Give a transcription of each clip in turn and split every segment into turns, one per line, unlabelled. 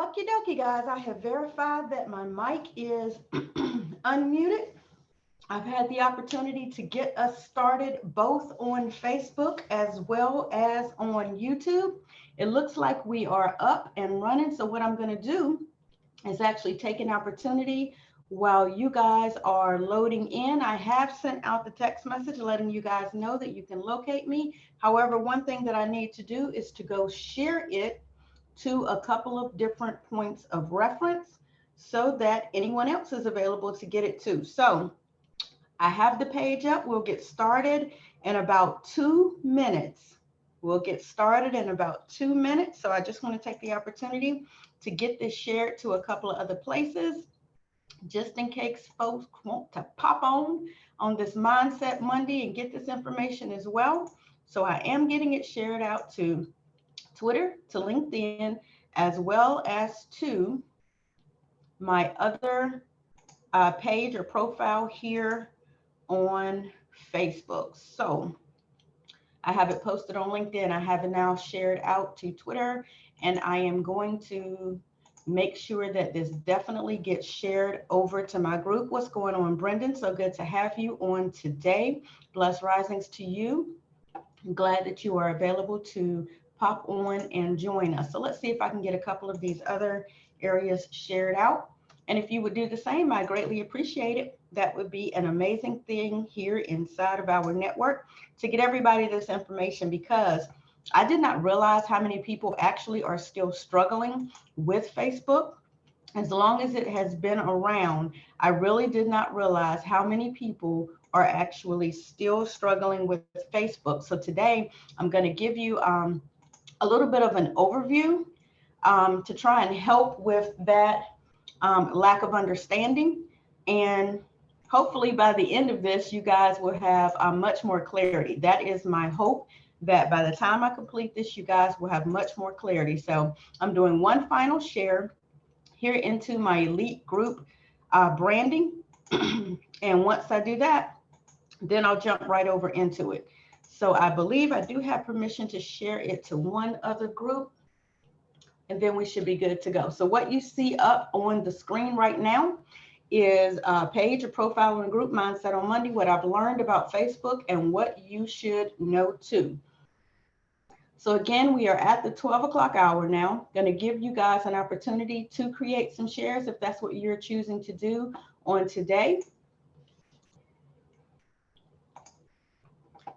Okie dokie, guys. I have verified that my mic is unmuted. I've had the opportunity to get us started both on Facebook as well as on YouTube. It looks like we are up and running. So, what I'm going to do is actually take an opportunity while you guys are loading in. I have sent out the text message letting you guys know that you can locate me. However, one thing that I need to do is to go share it to a couple of different points of reference so that anyone else is available to get it too. So I have the page up. We'll get started in about 2 minutes. We'll get started in about 2 minutes. So I just want to take the opportunity to get this shared to a couple of other places, just in case folks want to pop on this Mindset Monday and get this information as well. So I am getting it shared out to Twitter, to LinkedIn, as well as to my other page or profile here on Facebook. So I have it posted on LinkedIn. I have it now shared out to Twitter, and I am going to make sure that this definitely gets shared over to my group. What's going on, Brendan? So good to have you on today. Blessed risings to you. I'm glad that you are available to pop on and join us. So let's see if I can get a couple of these other areas shared out. And if you would do the same, I greatly appreciate it. That would be an amazing thing here inside of our network to get everybody this information, because I did not realize how many people actually are still struggling with Facebook. As long as it has been around, I really did not realize how many people are actually still struggling with Facebook. So today I'm going to give you a little bit of an overview to try and help with that lack of understanding. And hopefully by the end of this, you guys will have much more clarity. That is my hope, that by the time I complete this, you guys will have much more clarity. So I'm doing one final share here into my elite group branding. And once I do that, then I'll jump right over into it. So I believe I do have permission to share it to one other group, and then we should be good to go. So what you see up on the screen right now is a page, a profile, and a group mindset on Monday, what I've learned about Facebook and what you should know too. So again, we are at the 12 o'clock hour now. Going to give you guys an opportunity to create some shares if that's what you're choosing to do on today.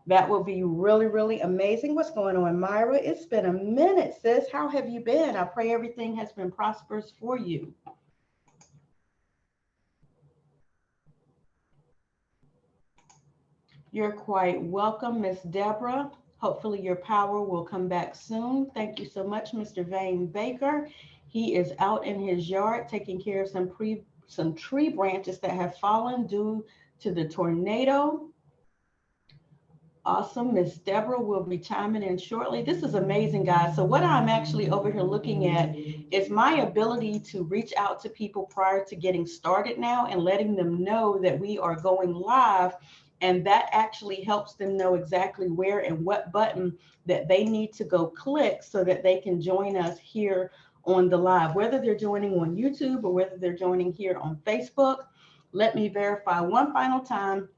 That will be really, really amazing. What's going on, Myra? It's been a minute, sis. How have you been? I pray everything has been prosperous for you. You're quite welcome, Miss Deborah. Hopefully your power will come back soon. Thank you so much, Mr. Vane Baker. He is out in his yard taking care of some tree branches that have fallen due to the tornado. Awesome. Miss Deborah will be chiming in shortly. This is amazing, guys. So what I'm actually over here looking at is my ability to reach out to people prior to getting started now and letting them know that we are going live. And that actually helps them know exactly where and what button that they need to go click so that they can join us here on the live, whether they're joining on YouTube or whether they're joining here on Facebook. Let me verify one final time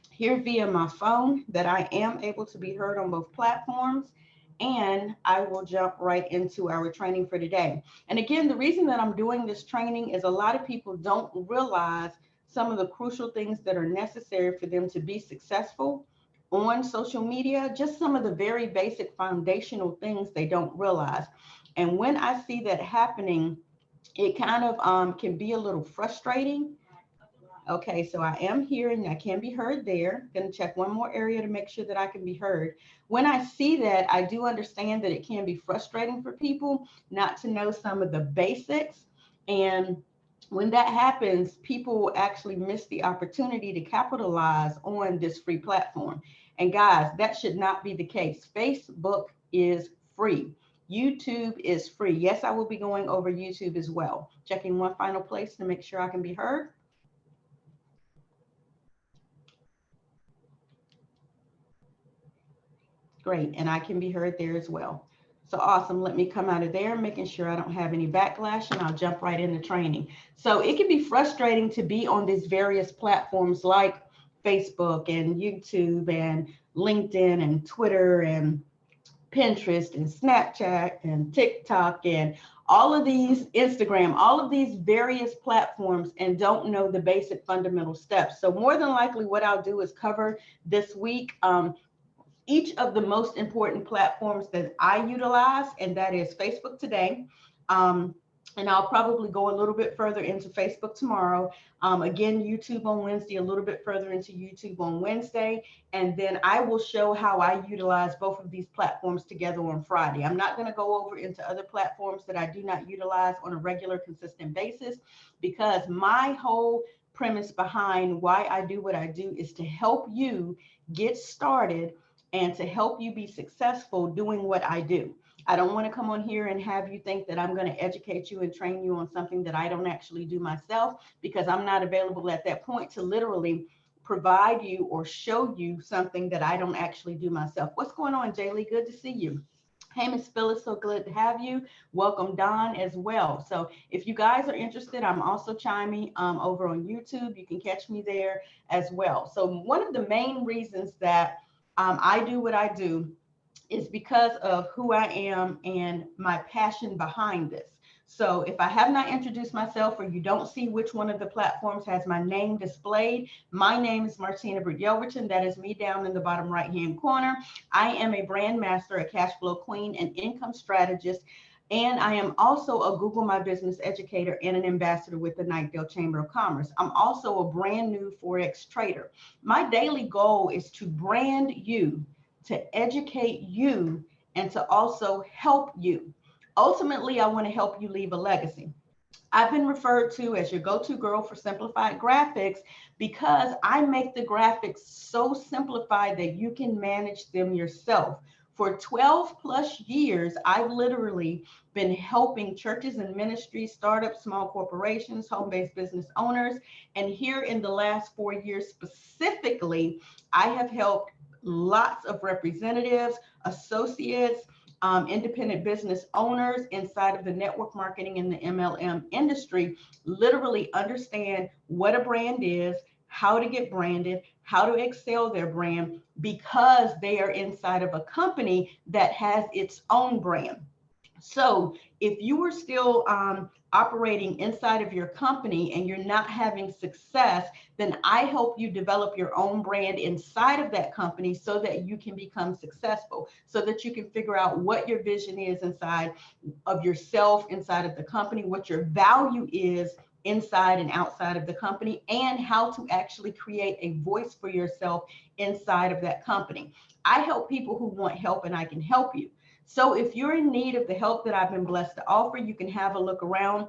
here via my phone that I am able to be heard on both platforms, and I will jump right into our training for today. And again, the reason that I'm doing this training is a lot of people don't realize some of the crucial things that are necessary for them to be successful on social media, just some of the very basic foundational things they don't realize. And when I see that happening, it kind of can be a little frustrating. Okay, so I am here and I can be heard there. Going to check one more area to make sure that I can be heard. When I see that, I do understand that it can be frustrating for people not to know some of the basics. And when that happens, people actually miss the opportunity to capitalize on this free platform. And guys, that should not be the case. Facebook is free. YouTube is free. Yes, I will be going over YouTube as well. Checking one final place to make sure I can be heard. Great, and I can be heard there as well. So awesome. Let me come out of there, making sure I don't have any backlash, and I'll jump right into training. So it can be frustrating to be on these various platforms like Facebook and YouTube and LinkedIn and Twitter and Pinterest and Snapchat and TikTok and all of these, Instagram, all of these various platforms, and don't know the basic fundamental steps. So more than likely what I'll do is cover this week each of the most important platforms that I utilize, and that is Facebook today. And I'll probably go a little bit further into Facebook tomorrow. Again, YouTube on Wednesday, a little bit further into YouTube on Wednesday. And then I will show how I utilize both of these platforms together on Friday. I'm not going to go over into other platforms that I do not utilize on a regular, consistent basis, because my whole premise behind why I do what I do is to help you get started and to help you be successful doing what I do. I don't want to come on here and have you think that I'm going to educate you and train you on something that I don't actually do myself, because I'm not available at that point to literally provide you or show you something that I don't actually do myself. What's going on, Jaylee? Good to see you. Hey, Miss Phyllis, so good to have you. Welcome, Don, as well. So if you guys are interested, I'm also chiming over on YouTube. You can catch me there as well. So one of the main reasons that I do what I do is because of who I am and my passion behind this. So if I have not introduced myself, or you don't see which one of the platforms has my name displayed, my name is Martina Britt Yelverton. That is me down in the bottom right-hand corner. I am a brand master, a cash flow queen, an income strategist, and I am also a Google My Business educator and an ambassador with the Knightdale Chamber of Commerce. I'm also a brand new Forex trader. My daily goal is to brand you, to educate you, and to also help you. Ultimately, I want to help you leave a legacy. I've been referred to as your go-to girl for simplified graphics because I make the graphics so simplified that you can manage them yourself. For 12 plus years, I've literally been helping churches and ministries, startups, small corporations, home-based business owners. And here in the last 4 years specifically, I have helped lots of representatives, associates, independent business owners inside of the network marketing and the MLM industry literally understand what a brand is, how to get branded, how to excel their brand, because they are inside of a company that has its own brand. So if you are still operating inside of your company and you're not having success, then I help you develop your own brand inside of that company so that you can become successful, so that you can figure out what your vision is inside of yourself, inside of the company, what your value is inside and outside of the company, and how to actually create a voice for yourself inside of that company. I help people who want help, and I can help you. So if you're in need of the help that I've been blessed to offer, you can have a look around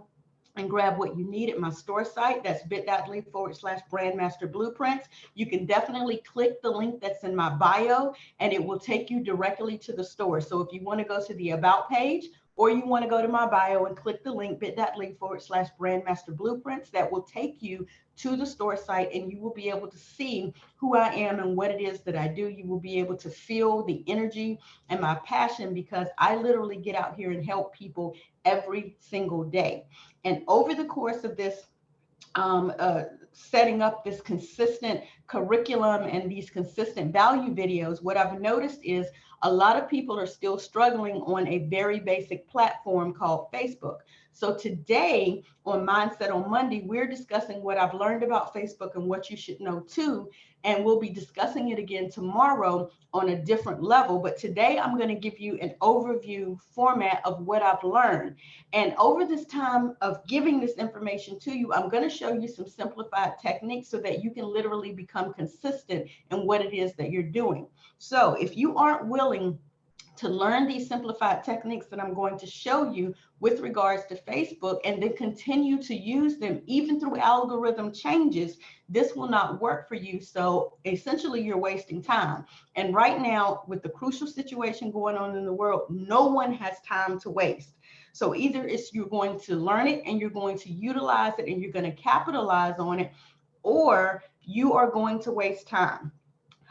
and grab what you need at my store site. That's bit.ly/BrandMaster Blueprints. You can definitely click the link that's in my bio, and it will take you directly to the store. So if you want to go to the About page, or you want to go to my bio and click the link bit.ly/BrandMaster Blueprints, that will take you to the store site, and you will be able to see who I am and what it is that I do. You will be able to feel the energy and my passion, because I literally get out here and help people every single day. And over the course of this setting up this consistent curriculum and these consistent value videos, what I've noticed is a lot of people are still struggling on a very basic platform called Facebook. So today on Mindset on Monday, we're discussing what I've learned about Facebook and what you should know too. And we'll be discussing it again tomorrow on a different level. But today I'm going to give you an overview format of what I've learned. And over this time of giving this information to you, I'm going to show you some simplified techniques so that you can literally become consistent in what it is that you're doing. So if you aren't willing to learn these simplified techniques that I'm going to show you with regards to Facebook, and then continue to use them even through algorithm changes, this will not work for you. So essentially you're wasting time. And right now, with the crucial situation going on in the world, no one has time to waste. So either it's you're going to learn it and you're going to utilize it and you're going to capitalize on it, or you are going to waste time.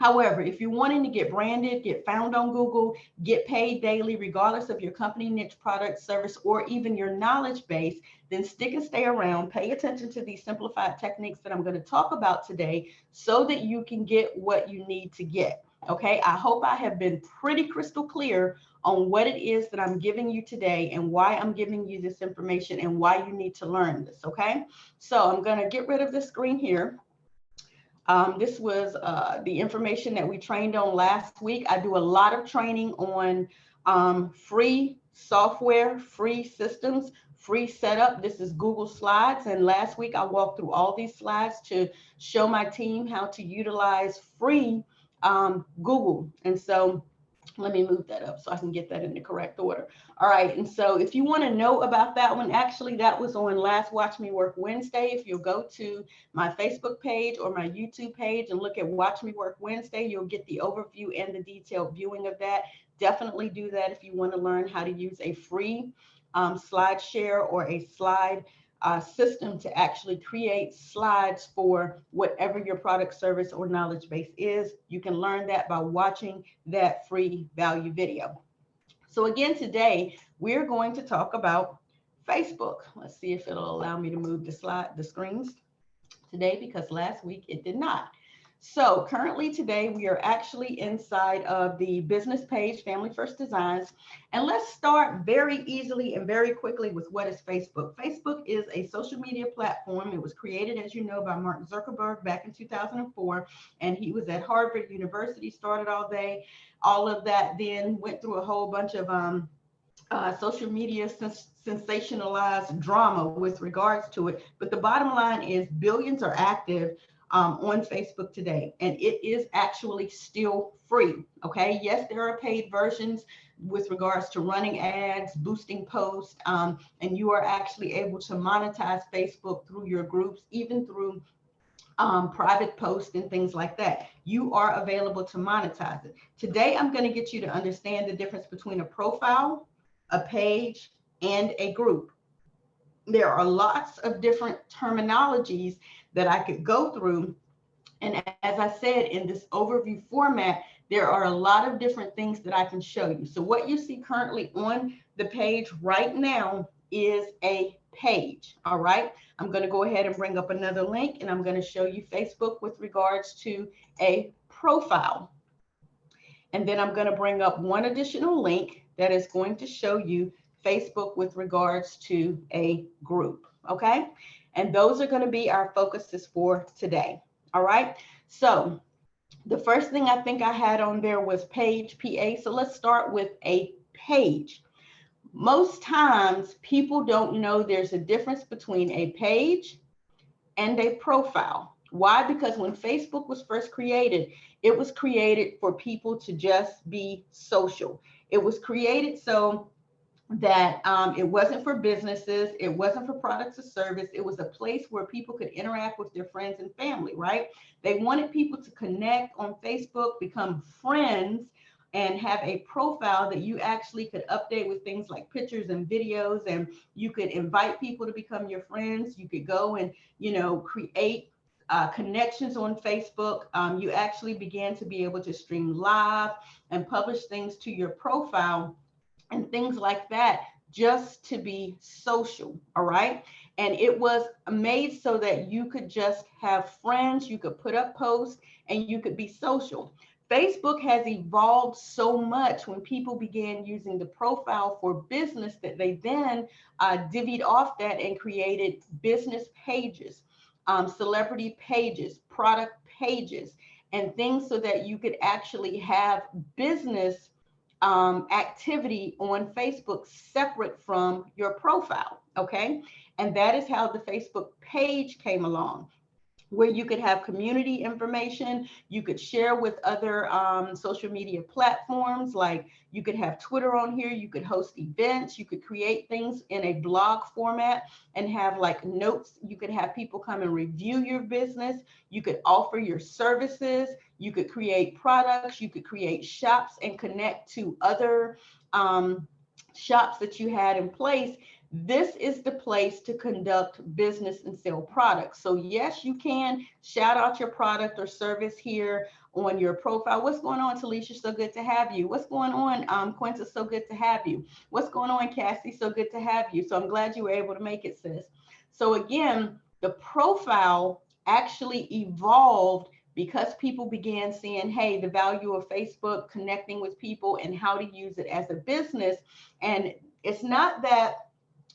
However, if you're wanting to get branded, get found on Google, get paid daily, regardless of your company, niche, product, service, or even your knowledge base, then stick and stay around. Pay attention to these simplified techniques that I'm going to talk about today so that you can get what you need to get. Okay, I hope I have been pretty crystal clear on what it is that I'm giving you today and why I'm giving you this information and why you need to learn this. Okay, so I'm going to get rid of this screen here. This was the information that we trained on last week. I do a lot of training on free software, free systems, free setup. This is Google Slides. And last week I walked through all these slides to show my team how to utilize free Google. And so let me move that up so I can get that in the correct order. All right. And so if you want to know about that one, actually, that was on last Watch Me Work Wednesday. If you'll go to my Facebook page or my YouTube page and look at Watch Me Work Wednesday, you'll get the overview and the detailed viewing of that. Definitely do that if you want to learn how to use a free slide share or a slide system to actually create slides for whatever your product, service, or knowledge base is. You can learn that by watching that free value video. So again, today we're going to talk about Facebook. Let's see if it'll allow me to move the screens today, because last week it did not. So currently today we are actually inside of the business page, Family First Designs. And let's start very easily and very quickly with what is Facebook. Facebook is a social media platform. It was created, as you know, by Mark Zuckerberg back in 2004. And he was at Harvard University, started all of that, then went through a whole bunch of social media sensationalized drama with regards to it. But the bottom line is billions are active on Facebook today, and it is actually still free. Okay, yes, there are paid versions with regards to running ads, boosting posts, and you are actually able to monetize Facebook through your groups, even through private posts and things like that. You are available to monetize it. Today, I'm going to get you to understand the difference between a profile, a page, and a group. There are lots of different terminologies that I could go through. And as I said, in this overview format, there are a lot of different things that I can show you. So what you see currently on the page right now is a page. All right. I'm going to go ahead and bring up another link, and I'm going to show you Facebook with regards to a profile. And then I'm going to bring up one additional link that is going to show you Facebook with regards to a group. Okay. And those are going to be our focuses for today. All right. So the first thing I think I had on there was page, PA. So let's start with a page. Most times people don't know there's a difference between a page and a profile. Why? Because when Facebook was first created, it was created for people to just be social. It was created so that it wasn't for businesses, it wasn't for products or service. It was a place where people could interact with their friends and family, right? They wanted people to connect on Facebook, become friends, and have a profile that you actually could update with things like pictures and videos, and you could invite people to become your friends. You could go and, create connections on Facebook. You actually began to be able to stream live and publish things to your profile and things like that, just to be social. All right. And it was made so that you could just have friends, you could put up posts, and you could be social. Facebook has evolved so much when people began using the profile for business that they then divvied off that and created business pages, celebrity pages, product pages, and things so that you could actually have business activity on Facebook separate from your profile. Okay. And that is how the Facebook page came along, where you could have community information. You could share with other social media platforms. Like you could have Twitter on here. You could host events. You could create things in a blog format and have like notes. You could have people come and review your business. You could offer your services. You could create products. You could create shops and connect to other shops that you had in place. This is the place to conduct business and sell products. So yes, you can shout out your product or service here on your profile. What's going on, Talisha? So good to have you. What's going on, Quinta? So good to have you. What's going on, Cassie? So good to have you. So I'm glad you were able to make it, sis. So again, the profile actually evolved because people began seeing, hey, the value of Facebook, connecting with people and how to use it as a business. And it's not that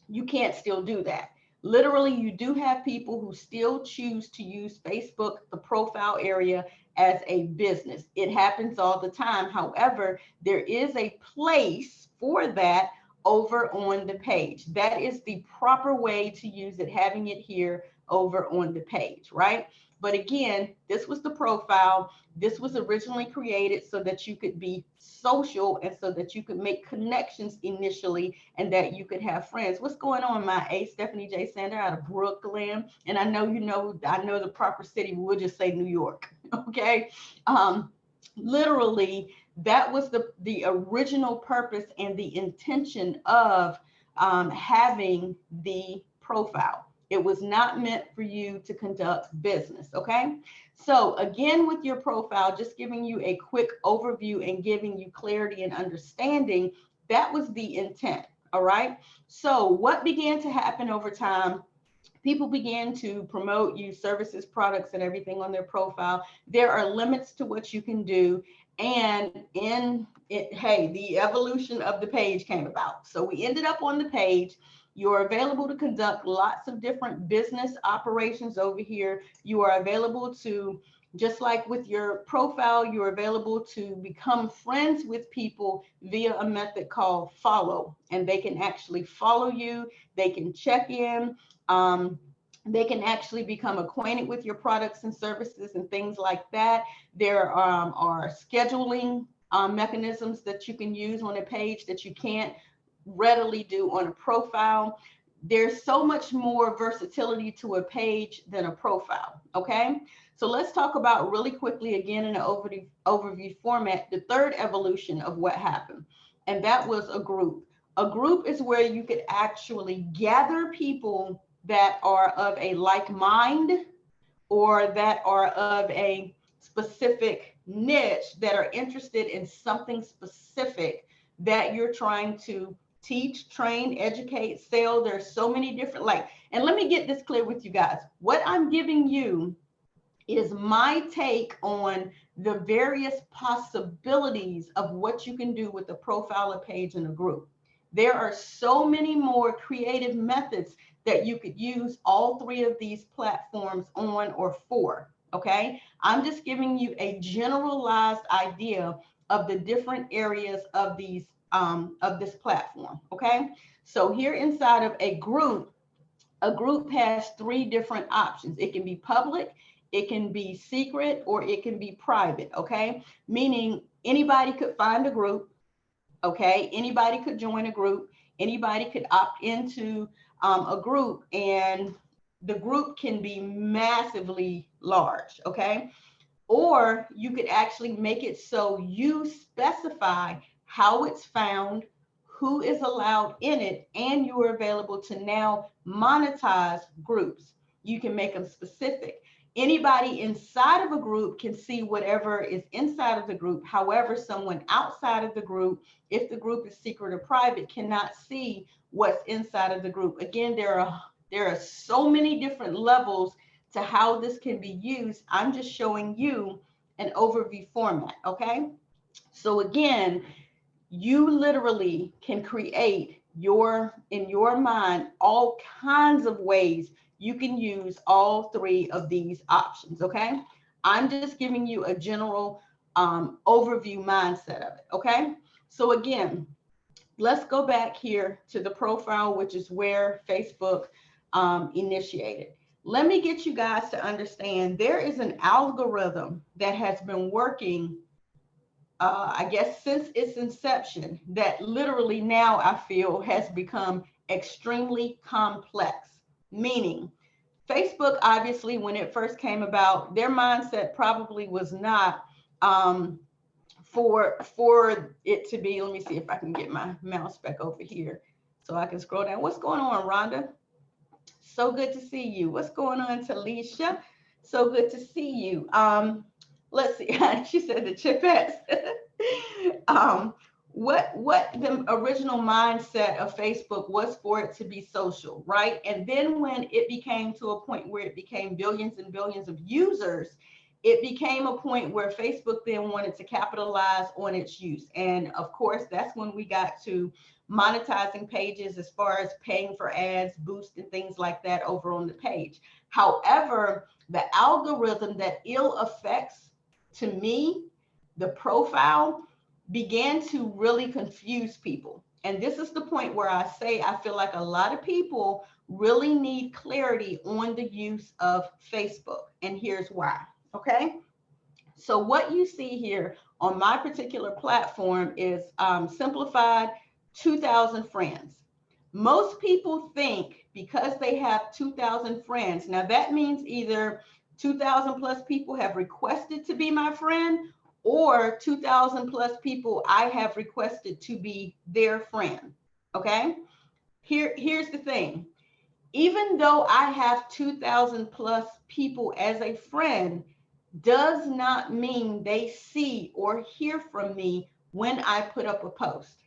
you can't still do that. Literally, you do have people who still choose to use Facebook, the profile area, as a business. It happens all the time. However, there is a place for that over on the page. That is the proper way to use it, having it here over on the page, right? But again, this was the profile. This was originally created so that you could be social and so that you could make connections initially and that you could have friends. What's going on, my A, Stephanie J. Sander out of Brooklyn? And I know I know the proper city. We'll just say New York, okay? Literally, that was the original purpose and the intention of having the profile. It was not meant for you to conduct business, okay? So again, with your profile, just giving you a quick overview and giving you clarity and understanding, that was the intent, all right? So what began to happen over time? People began to promote you services, products, and everything on their profile. There are limits to what you can do. And hey, the evolution of the page came about. So we ended up on the page. You're available to conduct lots of different business operations over here. You are available to, just like with your profile, you're available to become friends with people via a method called follow. And they can actually follow you. They can check in. They can actually become acquainted with your products and services and things like that. There are scheduling mechanisms that you can use on a page that you can't readily do on a profile. There's so much more versatility to a page than a profile, okay? So let's talk about really quickly again in an overview format, the third evolution of what happened, and that was a group. A group is where you could actually gather people that are of a like mind or that are of a specific niche that are interested in something specific that you're trying to teach, train, educate, sell. There's so many different, and let me get this clear with you guys. What I'm giving you is my take on the various possibilities of what you can do with a profile, a page, and a group. There are so many more creative methods that you could use all three of these platforms on or for, okay? I'm just giving you a generalized idea of the different areas of these of this platform, okay? So here inside of a group has three different options. It can be public, it can be secret, or it can be private, okay? Meaning anybody could find a group, okay? Anybody could join a group, anybody could opt into a group, and the group can be massively large, okay? Or you could actually make it so you specify how it's found, who is allowed in it, and you are available to now monetize groups. You can make them specific. Anybody inside of a group can see whatever is inside of the group. However, someone outside of the group, if the group is secret or private, cannot see what's inside of the group. Again, there are so many different levels to how this can be used. I'm just showing you an overview format, okay? So again, you literally can create in your mind all kinds of ways you can use all three of these options, okay? I'm just giving you a general overview mindset of it, okay? So again, let's go back here to the profile, which is where Facebook initiated. Let me get you guys to understand there is an algorithm that has been working I guess since its inception, that literally now I feel has become extremely complex. Meaning, Facebook, obviously, when it first came about, their mindset probably was not for it to be. Let me see if I can get my mouse back over here so I can scroll down. What's going on, Rhonda? So good to see you. What's going on, Talisha? So good to see you. let's see. She said the chipettes. What the original mindset of Facebook was for it to be social, right? And then when it became to a point where it became billions and billions of users, it became a point where Facebook then wanted to capitalize on its use. And of course, that's when we got to monetizing pages as far as paying for ads, boost, and things like that over on the page. However, the algorithm that ill affects, to me, the profile, began to really confuse people. And this is the point where I say I feel like a lot of people really need clarity on the use of Facebook. And here's why. Okay. So what you see here on my particular platform is simplified 2,000 friends. Most people think because they have 2,000 friends, now that means either 2,000 plus people have requested to be my friend, or 2,000 plus people I have requested to be their friend. Okay. Here's the thing. Even though I have 2,000 plus people as a friend, does not mean they see or hear from me when I put up a post.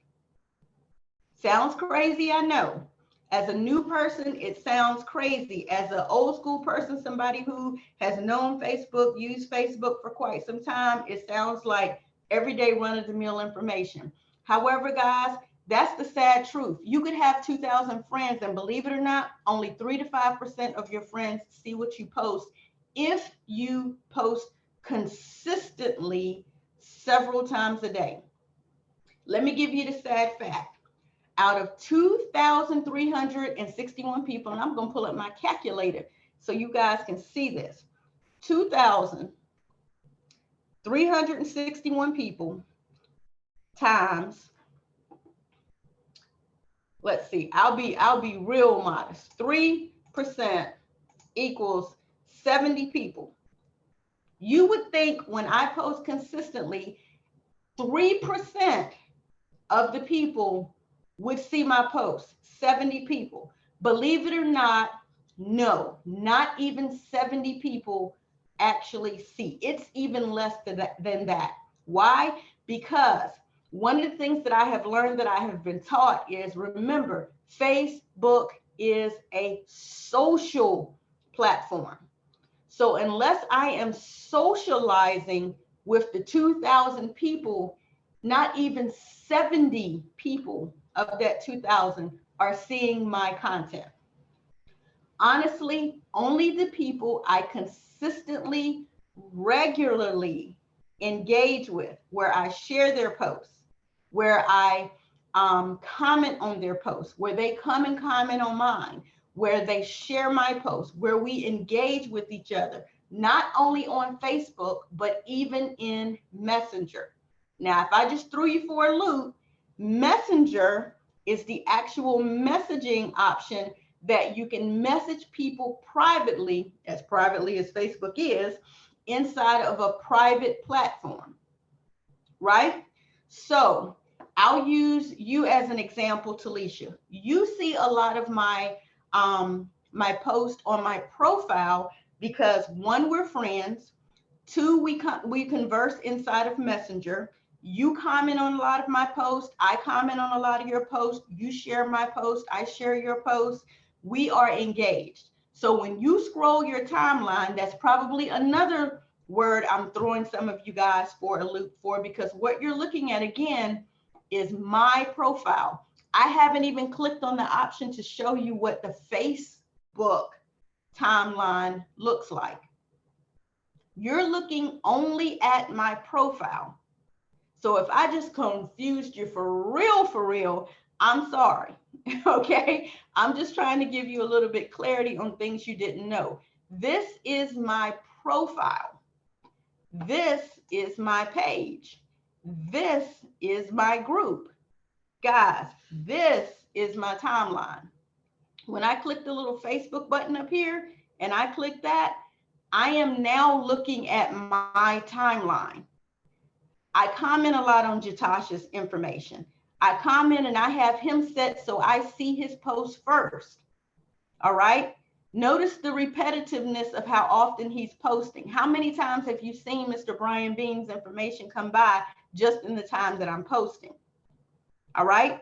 Sounds crazy, I know. As a new person, it sounds crazy. As an old school person, somebody who has known Facebook, used Facebook for quite some time, it sounds like everyday run-of-the-mill information. However, guys, that's the sad truth. You could have 2,000 friends, and believe it or not, only 3 to 5% of your friends see what you post if you post consistently several times a day. Let me give you the sad fact. Out of 2,361 people, and I'm going to pull up my calculator so you guys can see this. 2,361 people times, let's see, I'll be real modest. 3% equals 70 people. You would think when I post consistently, 3% of the people would see my posts, 70 people. Believe it or not, no, not even 70 people actually see. It's even less than that. Why? Because one of the things that I have learned, that I have been taught, is remember, Facebook is a social platform. So unless I am socializing with the 2,000 people, not even 70 people of that 2,000 are seeing my content. Honestly, only the people I consistently, regularly engage with, where I share their posts, where I comment on their posts, where they come and comment on mine, where they share my posts, where we engage with each other, not only on Facebook, but even in Messenger. Now, if I just threw you for a loop, Messenger is the actual messaging option that you can message people privately as Facebook is, inside of a private platform, right? So I'll use you as an example, Talisha. You see a lot of my my post on my profile because, one, we're friends. Two, we converse inside of Messenger. You comment on a lot of my posts. I comment on a lot of your posts. You share my post. I share your posts. We are engaged. So when you scroll your timeline, that's probably another word I'm throwing some of you guys for a loop for, because what you're looking at again is my profile. I haven't even clicked on the option to show you what the Facebook timeline looks like. You're looking only at my profile. So if I just confused you for real, I'm sorry. Okay. I'm just trying to give you a little bit clarity on things you didn't know. This is my profile. This is my page. This is my group. Guys, this is my timeline. When I click the little Facebook button up here and I click that, I am now looking at my timeline. I comment a lot on Jatasha's information. I comment and I have him set so I see his post first. All right. Notice the repetitiveness of how often he's posting. How many times have you seen Mr. Brian Bean's information come by just in the time that I'm posting? All right.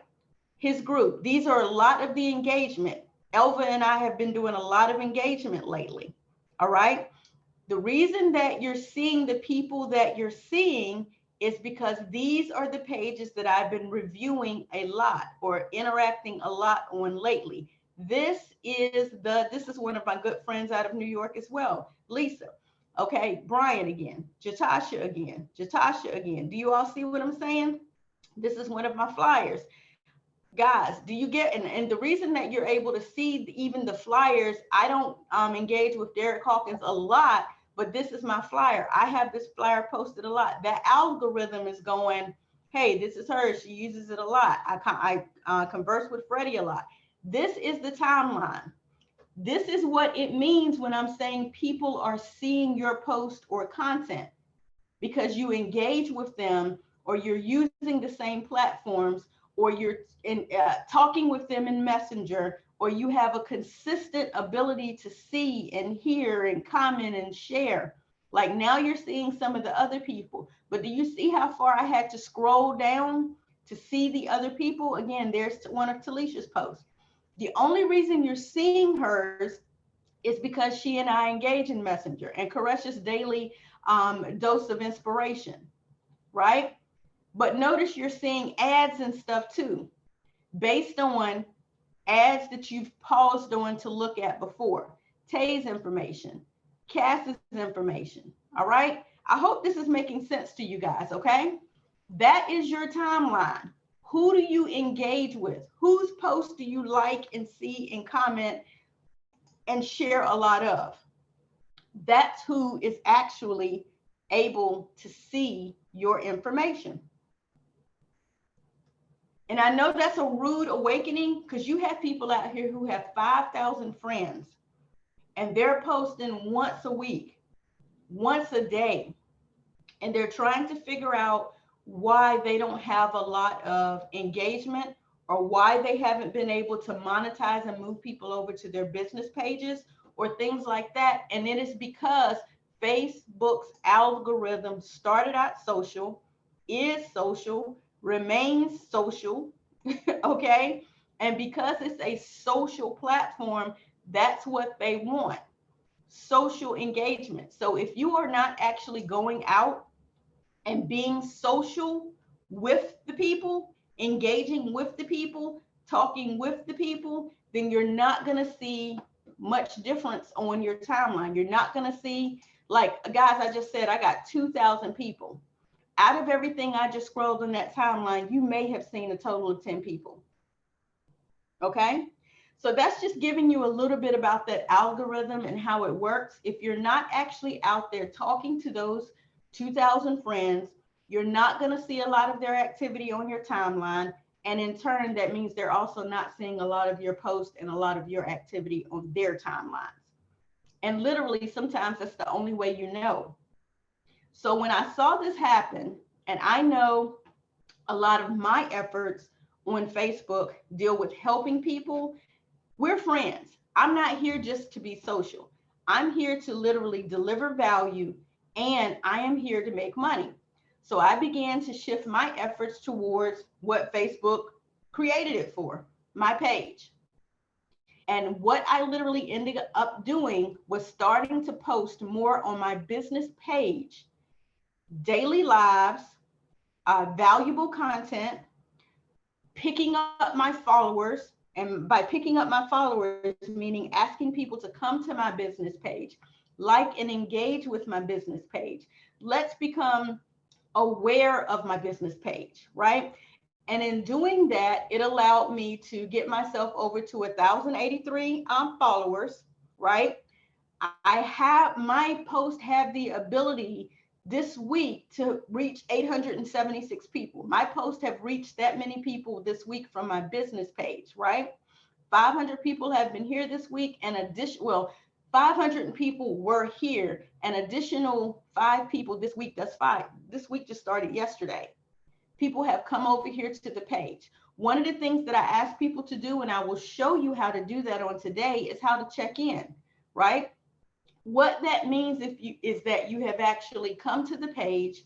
His group. These are a lot of the engagement. Elva and I have been doing a lot of engagement lately. All right. The reason that you're seeing the people that you're seeing is because these are the pages that I've been reviewing a lot or interacting a lot on lately. This is one of my good friends out of New York as well, Lisa. Okay, Brian again, Jatasha again, Jatasha again. Do you all see what I'm saying? This is one of my flyers. Guys, do you get, and the reason that you're able to see even the flyers, I don't engage with Derek Hawkins a lot, but this is my flyer. I have this flyer posted a lot. That algorithm is going, hey, this is her. She uses it a lot. I converse with Freddie a lot. This is the timeline. This is what it means when I'm saying people are seeing your post or content because you engage with them or you're using the same platforms or you're talking with them in Messenger, or you have a consistent ability to see and hear and comment and share. Like now you're seeing some of the other people, but do you see how far I had to scroll down to see the other people? Again, there's one of Talisha's posts. The only reason you're seeing hers is because she and I engage in Messenger and Koresh's daily dose of inspiration, right? But notice you're seeing ads and stuff too, based on ads that you've paused on to look at before. Tay's information, Cass's information, all right? I hope this is making sense to you guys, okay? That is your timeline. Who do you engage with? Whose posts do you like and see and comment and share a lot of? That's who is actually able to see your information. And I know that's a rude awakening because you have people out here who have 5,000 friends and they're posting once a week, once a day, and they're trying to figure out why they don't have a lot of engagement or why they haven't been able to monetize and move people over to their business pages or things like that. And it is because Facebook's algorithm started out social, is social, remains social, okay? And because it's a social platform, that's what they want, social engagement. So if you are not actually going out and being social with the people, engaging with the people, talking with the people, then you're not going to see much difference on your timeline. You're not going to see, like, guys, I just said I got 2,000 people. Out of everything I just scrolled on that timeline, you may have seen a total of 10 people. Okay? So that's just giving you a little bit about that algorithm and how it works. If you're not actually out there talking to those 2,000 friends, you're not going to see a lot of their activity on your timeline. And in turn, that means they're also not seeing a lot of your posts and a lot of your activity on their timelines. And literally, sometimes that's the only way you know. So when I saw this happen, and I know a lot of my efforts on Facebook deal with helping people, we're friends. I'm not here just to be social. I'm here to literally deliver value, and I am here to make money. So I began to shift my efforts towards what Facebook created it for, my page. And what I literally ended up doing was starting to post more on my business page, daily lives, valuable content, picking up my followers. And by picking up my followers, meaning asking people to come to my business page, like and engage with my business page. Let's become aware of my business page, right? And in doing that, it allowed me to get myself over to 1,083 followers, right? I have, my post have the ability this week to reach 876 people. My posts have reached that many people this week from my business page, right? 500 people have been here this week, and 500 people were here, an additional 5 people this week. That's 5. This week just started yesterday. people have come over here to the page. One of the things that I ask people to do, and I will show you how to do that on today, is how to check in, right? What that means is that you have actually come to the page,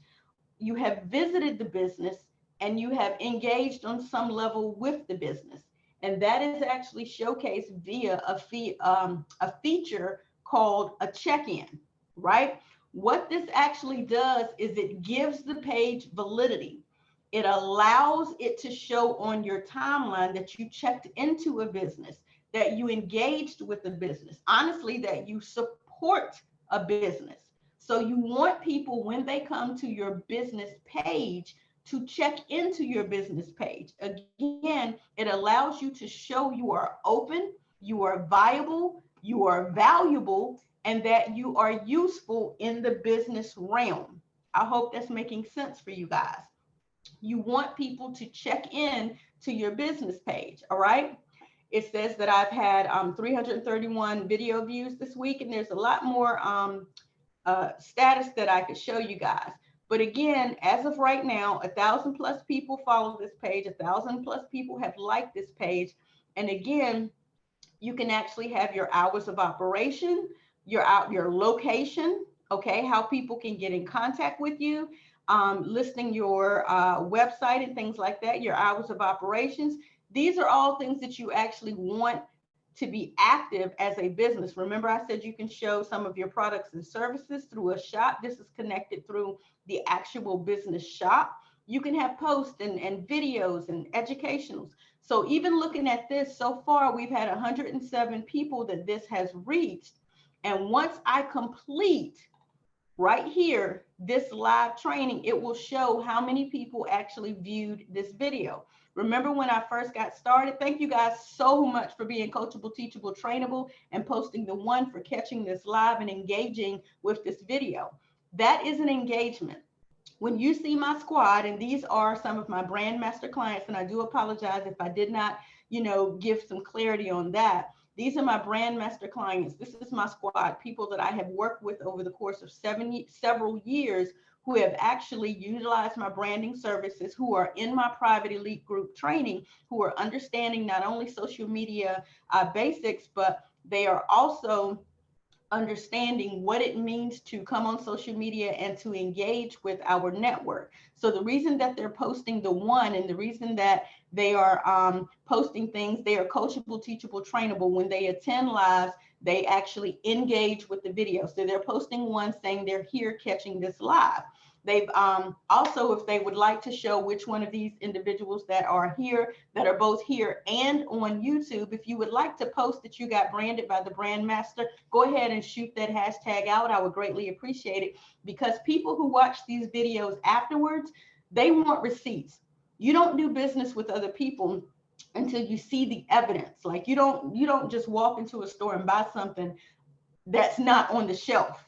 you have visited the business, and you have engaged on some level with the business. And that is actually showcased via a feature called a check-in, right? What this actually does is it gives the page validity. It allows it to show on your timeline that you checked into a business, that you engaged with a business, honestly, that you support a business. So you want people, when they come to your business page, to check into your business page. Again, it allows you to show you are open, you are viable, you are valuable, and that you are useful in the business realm. I hope that's making sense for you guys. You want people to check in to your business page, all right? It says that I've had 331 video views this week, and there's a lot more status that I could show you guys. But again, as of right now, 1,000 plus people follow this page, 1,000 plus people have liked this page. And again, you can actually have your hours of operation, your location, okay, how people can get in contact with you, listing your website and things like that, your hours of operations. These are all things that you actually want to be active as a business. Remember, I said you can show some of your products and services through a shop. This is connected through the actual business shop. You can have posts and videos and educationals. So even looking at this, so far, we've had 107 people that this has reached. And once I complete right here, this live training, it will show how many people actually viewed this video. Remember when I first got started? Thank you guys so much for being coachable, teachable, trainable, and posting the one for catching this live and engaging with this video. That is an engagement. When you see my squad, and these are some of my BrandMaster clients, and I do apologize if I did not, give some clarity on that. These are my BrandMaster clients. This is my squad, people that I have worked with over the course of several years, who have actually utilized my branding services, who are in my private elite group training, who are understanding not only social media basics, but they are also understanding what it means to come on social media and to engage with our network. So the reason that they're posting the one, and the reason that they are posting things, they are coachable, teachable, trainable. When they attend lives, they actually engage with the video. So they're posting one saying they're here catching this live. They've also, if they would like to show which one of these individuals that are here, that are both here and on YouTube, if you would like to post that you got branded by the BrandMaster, go ahead and shoot that hashtag out. I would greatly appreciate it, because people who watch these videos afterwards, they want receipts. You don't do business with other people until you see the evidence. Like you don't just walk into a store and buy something that's not on the shelf.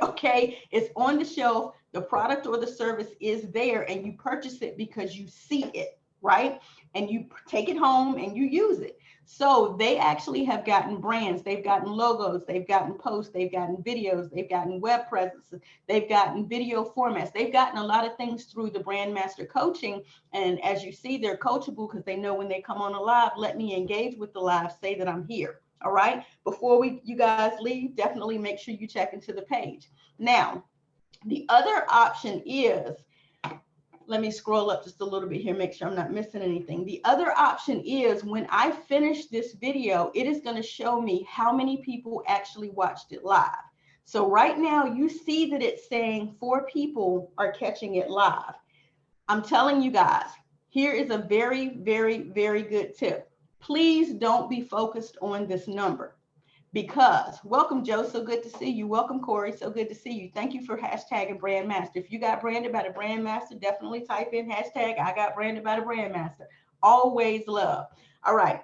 Okay, it's on the shelf, the product or the service is there, and you purchase it because you see it, right? And you take it home and you use it. So they actually have gotten brands, they've gotten logos, they've gotten posts, they've gotten videos, they've gotten web presence, they've gotten video formats, they've gotten a lot of things through the BrandMaster coaching. And as you see, they're coachable because they know when they come on a live, let me engage with the live, say that I'm here. All right, before you guys leave, definitely make sure you check into the page. Now, the other option is, let me scroll up just a little bit here, make sure I'm not missing anything. The other option is, when I finish this video, it is going to show me how many people actually watched it live. So right now you see that it's saying 4 people are catching it live. I'm telling you guys, here is a very, very, very good tip. Please don't be focused on this number, because welcome, Joe. So good to see you. Welcome, Corey. So good to see you. Thank you for hashtagging BrandMaster. If you got branded by the BrandMaster, definitely type in hashtag I got branded by the BrandMaster. Always love. All right.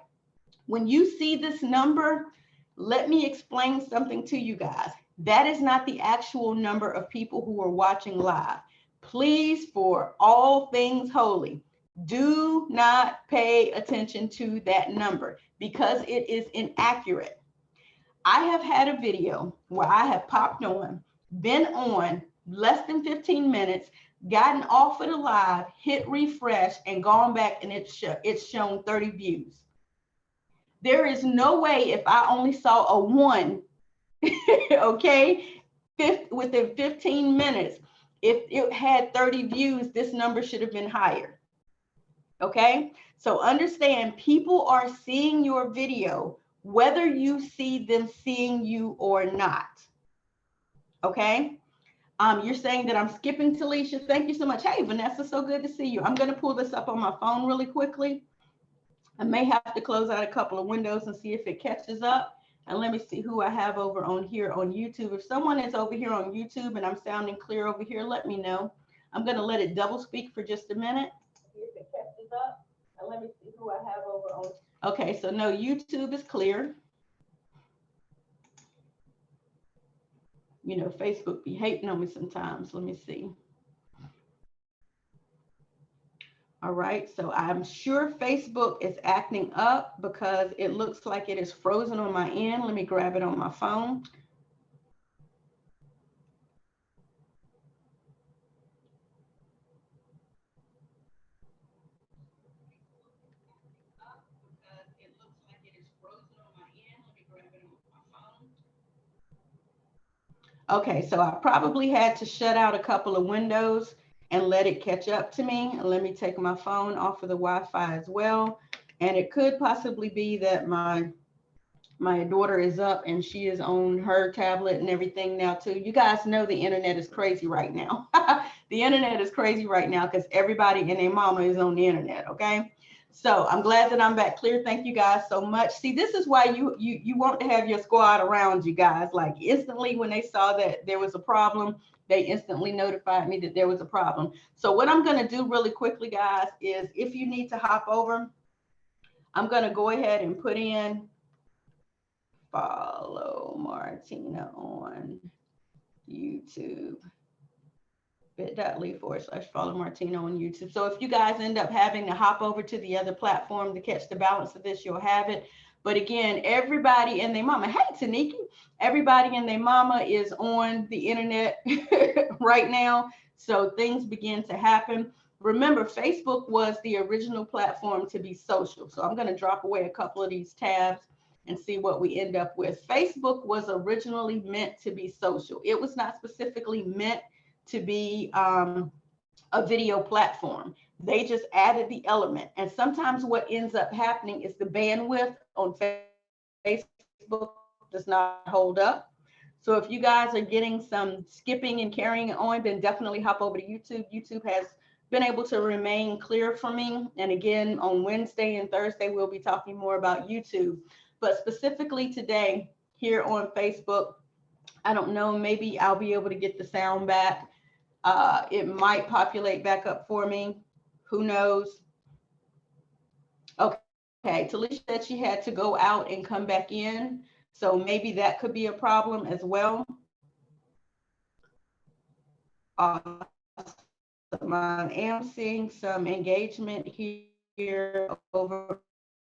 When you see this number, let me explain something to you guys. That is not the actual number of people who are watching live. Please, for all things holy, do not pay attention to that number, because it is inaccurate. I have had a video where I have popped on, been on less than 15 minutes, gotten off of the live, hit refresh, and gone back and it's shown 30 views. There is no way if I only saw a 1, okay, within 15 minutes, if it had 30 views, this number should have been higher. Okay, so understand, people are seeing your video whether you see them seeing you or not. Okay, you're saying that I'm skipping Talisha. Thank you so much. Hey, Vanessa, so good to see you. I'm going to pull this up on my phone really quickly. I may have to close out a couple of windows and see if it catches up. And let me see who I have over on here on YouTube. If someone is over here on YouTube and I'm sounding clear over here, let me know. I'm going to let it double speak for just a minute. See if it catches up. And let me see who I have over on. Okay, so no, YouTube is clear. You know, Facebook be hating on me sometimes. Let me see. All right, so I'm sure Facebook is acting up because it looks like it is frozen on my end. Let me grab it on my phone. Okay, so I probably had to shut out a couple of windows and let it catch up to me. And let me take my phone off of the Wi-Fi as well. And it could possibly be that my daughter is up and she is on her tablet and everything now too. You guys know the internet is crazy right now. The internet is crazy right now because everybody and their mama is on the internet, okay? So I'm glad that I'm back clear. Thank you guys so much. See, this is why you want to have your squad around you guys. Like instantly when they saw that there was a problem, they instantly notified me that there was a problem. So what I'm going to do really quickly, guys, is if you need to hop over, I'm going to go ahead and put in follow Martina on YouTube. bit.ly/follow Martina on YouTube. So if you guys end up having to hop over to the other platform to catch the balance of this, you'll have it. But again, everybody and their mama, hey Taniki, everybody and their mama is on the internet right now. So things begin to happen. Remember, Facebook was the original platform to be social. So I'm going to drop away a couple of these tabs and see what we end up with. Facebook was originally meant to be social. It was not specifically meant to be a video platform. They just added the element. And sometimes what ends up happening is the bandwidth on Facebook does not hold up. So if you guys are getting some skipping and carrying on, then definitely hop over to YouTube. YouTube has been able to remain clear for me. And again, on Wednesday and Thursday, we'll be talking more about YouTube. But specifically today here on Facebook, I don't know, maybe I'll be able to get the sound back. It might populate back up for me. Who knows? Okay, Talisha said she had to go out and come back in. So maybe that could be a problem as well. I am seeing some engagement here over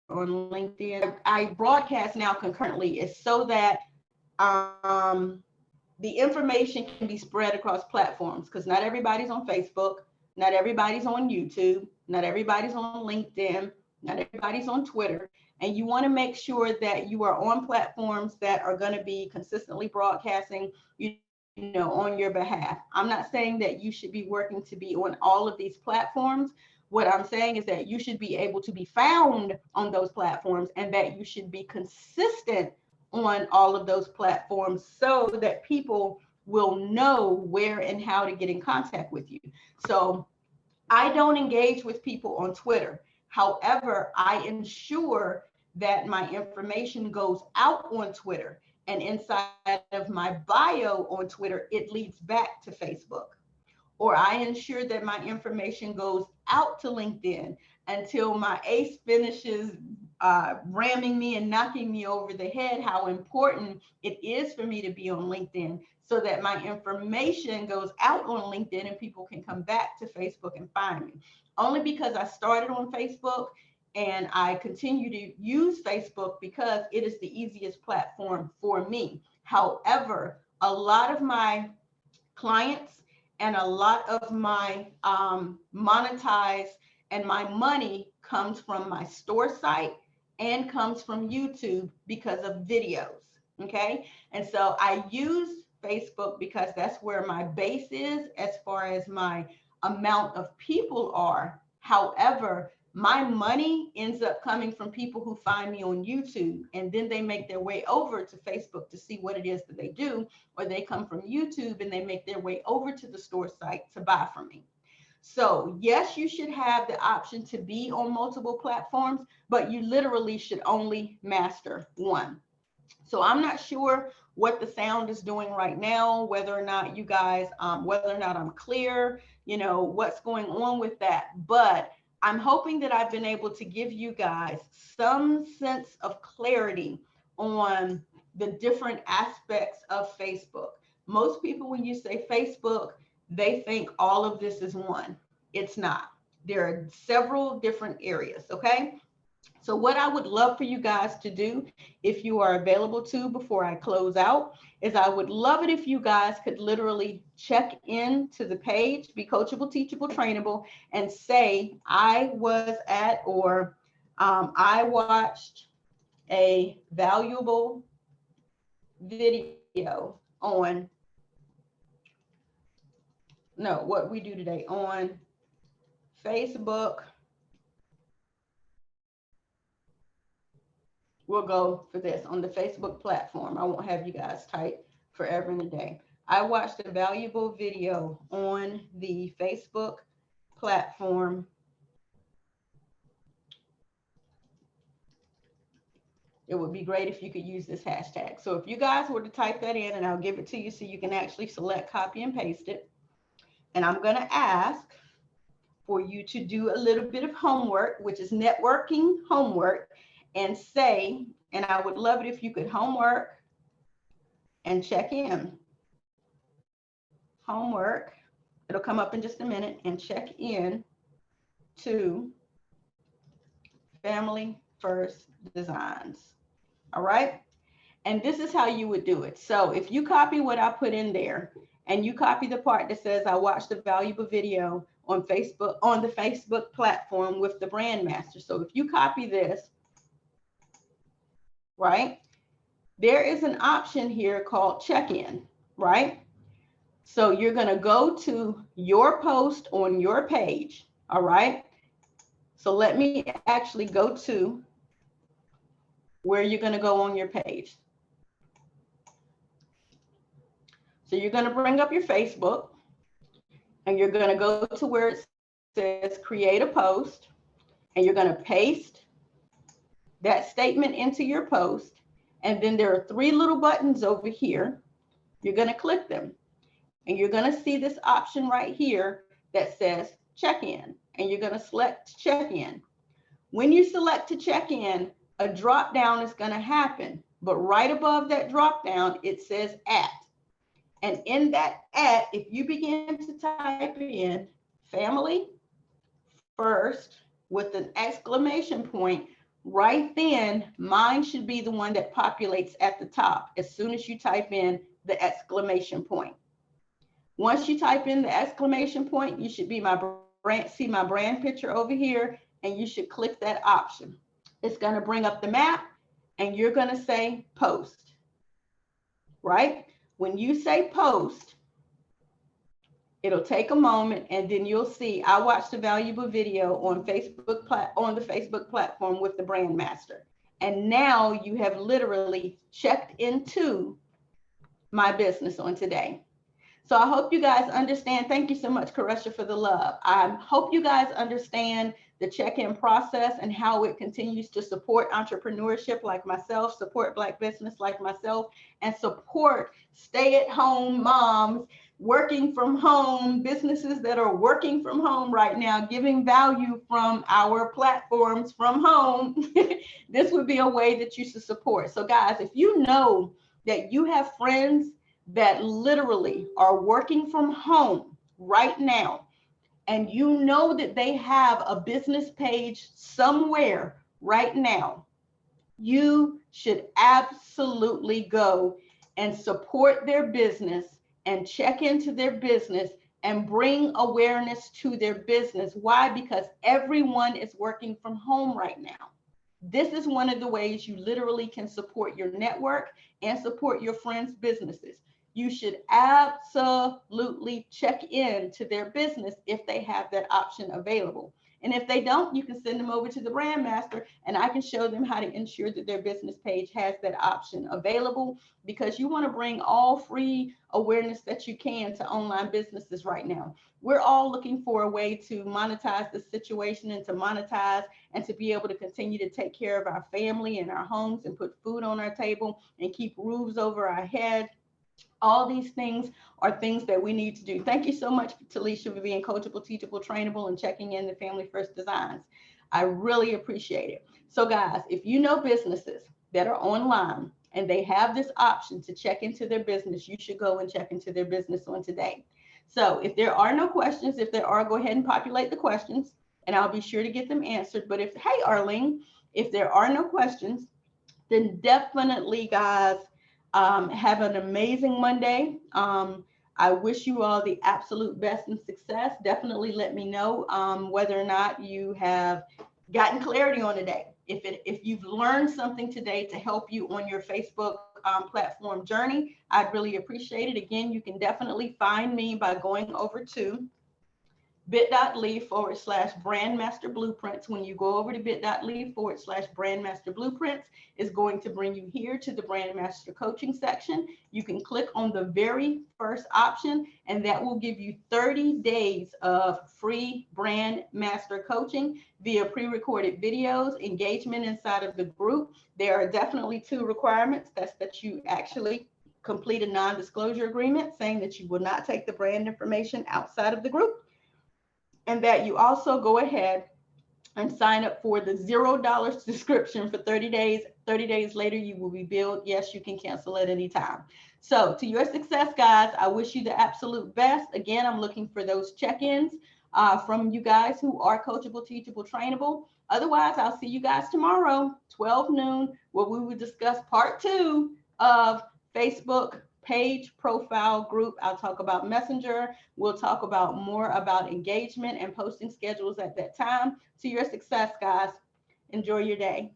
on LinkedIn. I broadcast now concurrently is so that the information can be spread across platforms because not everybody's on Facebook, not everybody's on YouTube, not everybody's on LinkedIn, not everybody's on Twitter. And you want to make sure that you are on platforms that are going to be consistently broadcasting, you know, on your behalf. I'm not saying that you should be working to be on all of these platforms. What I'm saying is that you should be able to be found on those platforms and that you should be consistent on all of those platforms so that people will know where and how to get in contact with you. So I don't engage with people on Twitter. However, I ensure that my information goes out on Twitter, and inside of my bio on Twitter, it leads back to Facebook. Or I ensure that my information goes out to LinkedIn until my ace finishes ramming me and knocking me over the head, how important it is for me to be on LinkedIn so that my information goes out on LinkedIn and people can come back to Facebook and find me. Only because I started on Facebook and I continue to use Facebook because it is the easiest platform for me. However, a lot of my clients and a lot of my monetize and my money comes from my store site and comes from YouTube because of videos. Okay. And so I use Facebook because that's where my base is as far as my amount of people are. However, my money ends up coming from people who find me on YouTube, and then they make their way over to Facebook to see what it is that they do, or they come from YouTube and they make their way over to the store site to buy from me. So yes, you should have the option to be on multiple platforms, but you literally should only master one. So I'm not sure what the sound is doing right now, whether or not you guys, whether or not I'm clear, you know, what's going on with that. But I'm hoping that I've been able to give you guys some sense of clarity on the different aspects of Facebook. Most people, when you say Facebook, they think all of this is one. It's not. There are several different areas, okay? So what I would love for you guys to do, if you are available to before I close out, is I would love it if you guys could literally check in to the page, Be Coachable, Teachable, Trainable, and say, I was at, or I watched a valuable video on, no, what we do today on Facebook. We'll go for this on the Facebook platform. I won't have you guys type forever and a day. I watched a valuable video on the Facebook platform. It would be great if you could use this hashtag. So if you guys were to type that in, and I'll give it to you so you can actually select, copy, and paste it. And I'm going to ask for you to do a little bit of homework, which is networking homework, and say, and I would love it if you could homework and check in. Homework, it'll come up in just a minute, and check in to Family First Designs. All right. And this is how you would do it. So if you copy what I put in there, and you copy the part that says, I watched a valuable video on Facebook, on the Facebook platform with the BrandMaster. So if you copy this, right, there is an option here called check-in, right? So you're going to go to your post on your page. All right. So let me actually go to where you're going to go on your page. So you're going to bring up your Facebook, and you're going to go to where it says create a post, and you're going to paste that statement into your post. And then there are 3 little buttons over here. You're going to click them, and you're going to see this option right here that says check in, and you're going to select check in. When you select to check in, a drop down is going to happen, but right above that drop down, it says at. And in that at, if you begin to type in Family First with an exclamation point, right then mine should be the one that populates at the top as soon as you type in the exclamation point. Once you type in the exclamation point, you should be see my brand picture over here, and you should click that option. It's going to bring up the map, and you're going to say post, right? When you say post, it'll take a moment, and then you'll see I watched a valuable video on Facebook on the Facebook platform with the BrandMaster. And now you have literally checked into my business on today. So I hope you guys understand. Thank you so much, Karesha, for the love. I hope you guys understand the check-in process and how it continues to support entrepreneurship like myself, support Black business like myself, and support stay-at-home moms working from home, businesses that are working from home right now, giving value from our platforms from home. This would be a way that you should support. So guys, if you know that you have friends that literally are working from home right now, and you know that they have a business page somewhere right now, you should absolutely go and support their business and check into their business and bring awareness to their business. Why? Because everyone is working from home right now. This is one of the ways you literally can support your network and support your friends' businesses. You should absolutely check in to their business if they have that option available. And if they don't, you can send them over to the BrandMaster and I can show them how to ensure that their business page has that option available, because you want to bring all free awareness that you can to online businesses right now. We're all looking for a way to monetize the situation and to monetize and to be able to continue to take care of our family and our homes and put food on our table and keep roofs over our head. All these things are things that we need to do. Thank you so much, Talisha, for being coachable, teachable, trainable, and checking in the Family First Designs. I really appreciate it. So guys, if you know businesses that are online and they have this option to check into their business, you should go and check into their business on today. So if there are no questions, if there are, go ahead and populate the questions and I'll be sure to get them answered. But if, hey, Arlene, if there are no questions, then definitely, guys, have an amazing Monday. I wish you all the absolute best and success. Definitely let me know whether or not you have gotten clarity on today. If you've learned something today to help you on your Facebook platform journey, I'd really appreciate it. Again, you can definitely find me by going over to bit.ly/BrandMaster Blueprints. When you go over to bit.ly/BrandMaster Blueprints, is going to bring you here to the BrandMaster coaching section. You can click on the very first option, and that will give you 30 days of free BrandMaster coaching via pre-recorded videos, engagement inside of the group. There are definitely 2 requirements. That's that you actually complete a non-disclosure agreement saying that you will not take the brand information outside of the group, and that you also go ahead and sign up for the $0 subscription for 30 days. 30 days later, you will be billed. Yes, you can cancel at any time. So to your success, guys, I wish you the absolute best. Again, I'm looking for those check-ins from you guys who are coachable, teachable, trainable. Otherwise, I'll see you guys tomorrow, 12 noon, where we will discuss part 2 of Facebook page profile group. I'll talk about Messenger. We'll talk about more about engagement and posting schedules at that time. To your success, guys. Enjoy your day.